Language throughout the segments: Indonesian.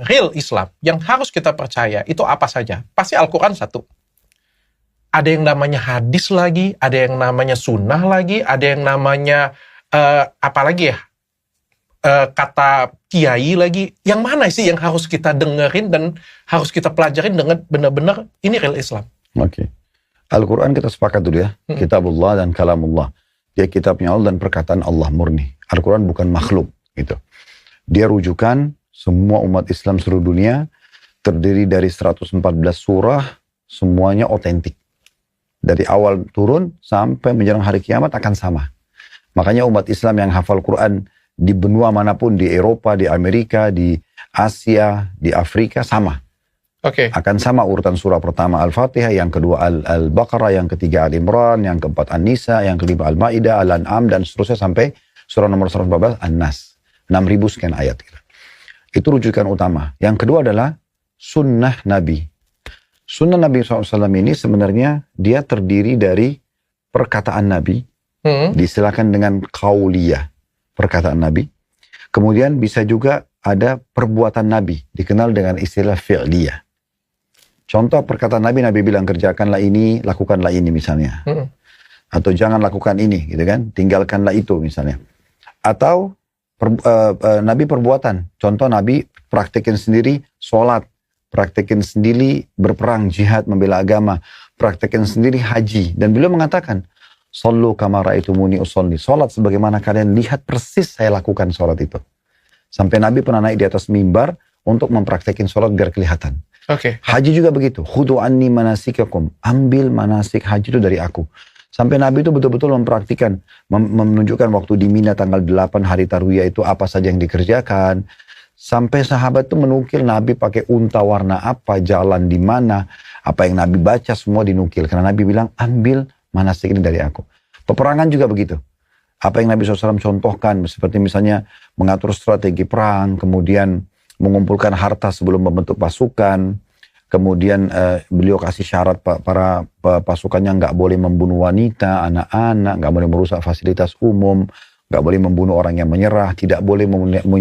real Islam yang harus kita percaya itu apa saja? Pasti Al-Quran satu. Ada yang namanya hadis lagi, ada yang namanya sunnah lagi, ada yang namanya apa lagi ya? Kata kiai lagi. Yang mana sih yang harus kita dengerin dan harus kita pelajarin dengan benar-benar ini real Islam? Oke. Al-Quran kita sepakat dulu ya. Kitabullah dan kalamullah. Dia kitabnya Allah dan perkataan Allah murni. Al-Quran bukan makhluk. Gitu. Dia rujukan semua umat Islam seluruh dunia. Terdiri dari 114 surah. Semuanya otentik. Dari awal turun sampai menjelang hari kiamat akan sama. Makanya umat Islam yang hafal Quran di benua manapun, di Eropa, di Amerika, di Asia, di Afrika, sama. Oke. Akan sama urutan surah pertama Al-Fatihah, yang kedua Al-Baqarah, yang ketiga Al-Imran, yang keempat An-Nisa, yang kelima Al-Ma'idah, Al-An'am, dan seterusnya sampai surah nomor 114 An-Nas. 6.000 sekian ayat. Itu rujukan utama. Yang kedua adalah sunnah Nabi. Sunnah Nabi SAW ini sebenarnya dia terdiri dari perkataan Nabi, disilakan dengan qauliyah, perkataan Nabi. Kemudian bisa juga ada perbuatan Nabi, dikenal dengan istilah fi'liyah. Contoh perkataan Nabi, Nabi bilang kerjakanlah ini, lakukanlah ini misalnya. Atau jangan lakukan ini, gitu kan? Tinggalkanlah itu misalnya. Atau Nabi perbuatan. Contoh Nabi praktekin sendiri sholat, praktekin sendiri berperang, jihad, membela agama, praktekin sendiri haji. Dan beliau mengatakan, Sallu kama ra'aitumuni usolli. Salat sebagaimana kalian lihat persis saya lakukan salat itu. Sampai Nabi pernah naik di atas mimbar untuk mempraktekin salat biar kelihatan. Oke. Haji juga begitu. Khudu anni manasikakum. Ambil manasik haji itu dari aku. Sampai Nabi itu betul-betul mempraktikan, menunjukkan waktu di Mina tanggal 8 hari Tarwiyah itu apa saja yang dikerjakan. Sampai sahabat itu menukil Nabi pakai unta warna apa, jalan di mana, apa yang Nabi baca semua dinukil. Karena Nabi bilang ambil manasik ini dari aku. Peperangan juga begitu. Apa yang Nabi SAW contohkan, seperti misalnya mengatur strategi perang, kemudian mengumpulkan harta sebelum membentuk pasukan, kemudian beliau kasih syarat para pasukannya nggak boleh membunuh wanita, anak-anak, nggak boleh merusak fasilitas umum, nggak boleh membunuh orang yang menyerah, tidak boleh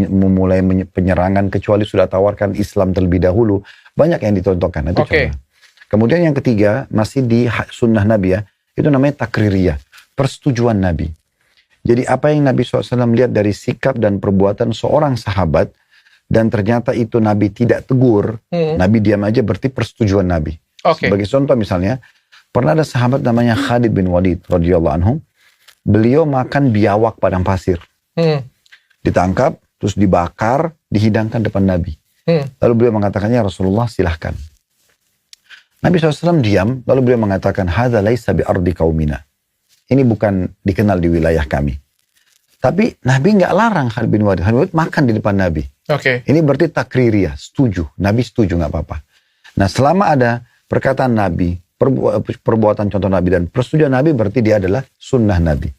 memulai penyerangan kecuali sudah tawarkan Islam terlebih dahulu. Banyak yang dicontohkan. Itu contoh. Kemudian yang ketiga, masih di sunnah Nabi ya, itu namanya takririyah, persetujuan Nabi. Jadi apa yang Nabi SAW lihat dari sikap dan perbuatan seorang sahabat, dan ternyata itu Nabi tidak tegur, Nabi diam aja, berarti persetujuan Nabi. Sebagai contoh misalnya, pernah ada sahabat namanya Khalid bin Walid radhiyallahu anhu, beliau makan biawak padang pasir. Ditangkap, terus dibakar, dihidangkan depan Nabi. Lalu beliau mengatakannya, Rasulullah silahkan. Nabi SAW diam, lalu beliau mengatakan, hadza laisa bi ardi qaumina. Ini bukan dikenal di wilayah kami. Tapi Nabi nggak larang Khalid bin Walid. Khalid bin Walid makan di depan Nabi. Ini berarti takririyah, setuju. Nabi setuju, nggak apa-apa. Nah, selama ada perkataan Nabi, perbuatan contoh Nabi dan persetujuan Nabi, berarti dia adalah sunnah Nabi.